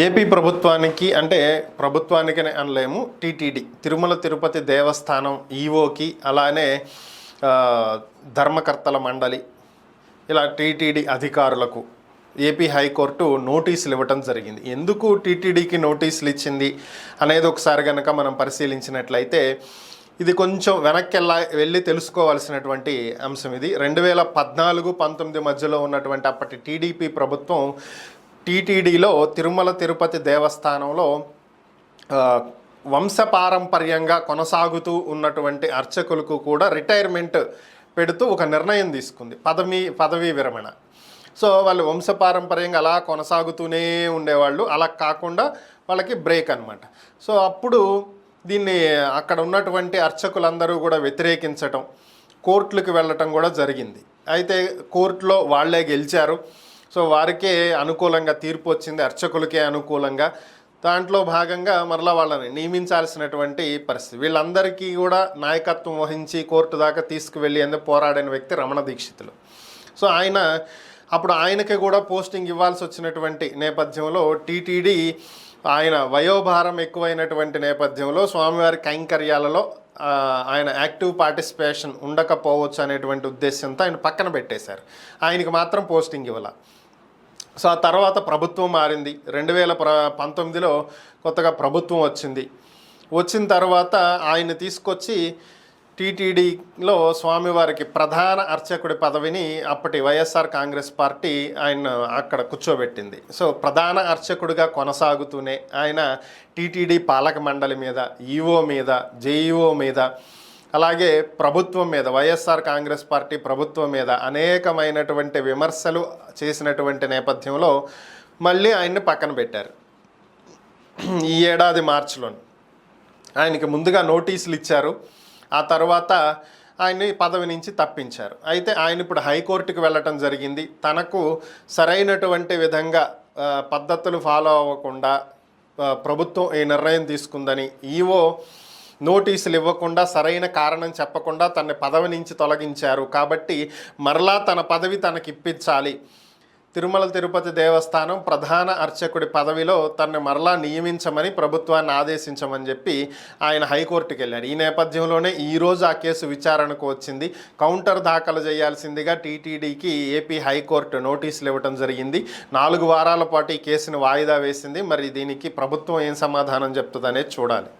AP ప్రభుత్వానికి అంటే ప్రభుత్వానికనే అనలేము, టీటీడీ తిరుమల తిరుపతి దేవస్థానం ఈవోకి అలానే ధర్మకర్తల మండలి ఇలా టీటీడీ అధికారులకు ఏపీ హైకోర్టు నోటీసులు ఇవ్వటం జరిగింది. ఎందుకు టీటీడీకి నోటీసులు ఇచ్చింది అనేది ఒకసారి కనుక మనం పరిశీలించినట్లయితే ఇది కొంచెం వెనక్కి వెళ్ళి తెలుసుకోవాల్సినటువంటి అంశం. ఇది 2014-19 మధ్యలో ఉన్నటువంటి అప్పటి టీడీపీ ప్రభుత్వం టీటీడీలో తిరుమల తిరుపతి దేవస్థానంలో వంశపారంపర్యంగా కొనసాగుతూ ఉన్నటువంటి అర్చకులకు కూడా రిటైర్మెంట్ పెడుతూ ఒక నిర్ణయం తీసుకుంది, పదవీ విరమణ. సో వాళ్ళు వంశపారంపర్యంగా అలా కొనసాగుతూనే ఉండేవాళ్ళు, అలా కాకుండా వాళ్ళకి బ్రేక్ అనమాట. సో అప్పుడు దీన్ని అక్కడ ఉన్నటువంటి అర్చకులందరూ కూడా వ్యతిరేకించటం, కోర్టులకు వెళ్ళటం కూడా జరిగింది. అయితే కోర్టులో వాళ్ళే గెలిచారు. సో వారికే అనుకూలంగా తీర్పు వచ్చింది, అర్చకులకే అనుకూలంగా. దాంట్లో భాగంగా మరలా వాళ్ళని నియమించాల్సినటువంటి పరిస్థితి. వీళ్ళందరికీ కూడా నాయకత్వం వహించి కోర్టు దాకా తీసుకువెళ్ళి ఎందుకు పోరాడిన వ్యక్తి రమణ దీక్షితులు. సో ఆయనకి కూడా పోస్టింగ్ ఇవ్వాల్సి వచ్చినటువంటి నేపథ్యంలో టీటీడీ ఆయన వయోభారం ఎక్కువైనటువంటి నేపథ్యంలో స్వామివారి కైంకర్యాలలో ఆయన యాక్టివ్ పార్టిసిపేషన్ ఉండకపోవచ్చు అనేటువంటి ఉద్దేశంతో ఆయన పక్కన పెట్టేశారు. ఆయనకి మాత్రం పోస్టింగ్ ఇవ్వాల. సో ఆ తర్వాత ప్రభుత్వం మారింది. 2019లో కొత్తగా ప్రభుత్వం వచ్చిన తర్వాత ఆయన తీసుకొచ్చి టీటీడీలో స్వామివారికి ప్రధాన అర్చకుడి పదవిని అప్పటి వైఎస్ఆర్ కాంగ్రెస్ పార్టీ ఆయన అక్కడ కూర్చోబెట్టింది. సో ప్రధాన అర్చకుడిగా కొనసాగుతూనే ఆయన టీటీడీ పాలక మండలి మీద, ఈఓ మీద, జేఈఓ మీద, అలాగే ప్రభుత్వం మీద, వైఎస్ఆర్ కాంగ్రెస్ పార్టీ ప్రభుత్వం మీద అనేకమైనటువంటి విమర్శలు చేసినటువంటి నేపథ్యంలో మళ్ళీ ఆయన్ని పక్కన పెట్టారు. ఈ ఏడాది మార్చిలో ఆయనకి ముందుగా నోటీసులు ఇచ్చారు. ఆ తర్వాత ఆయన్ని పదవి నుంచి తప్పించారు. అయితే ఆయన ఇప్పుడు హైకోర్టుకు వెళ్ళటం జరిగింది. తనకు సరైనటువంటి విధంగా పద్ధతులు ఫాలో అవ్వకుండా ప్రభుత్వం ఈ నిర్ణయం తీసుకుందని, ఈవో నోటీసులు ఇవ్వకుండా సరైన కారణం చెప్పకుండా తన పదవి నుంచి తొలగించారు. కాబట్టి మరలా తన పదవి తనకి ఇప్పించాలి, తిరుమల తిరుపతి దేవస్థానం ప్రధాన అర్చకుడి పదవిలో తనని మరలా నియమించమని ప్రభుత్వాన్ని ఆదేశించమని చెప్పి ఆయన హైకోర్టుకి వెళ్ళారు. ఈ నేపథ్యంలోనే ఈరోజు ఆ కేసు విచారణకు వచ్చింది. కౌంటర్ దాఖలు చేయాల్సిందిగా టీటీడీకి ఏపీ హైకోర్టు నోటీసులు ఇవ్వడం జరిగింది. 4 వారాల పాటు ఈ కేసును వాయిదా వేసింది. మరి దీనికి ప్రభుత్వం ఏం సమాధానం చెప్తుందనేది చూడాలి.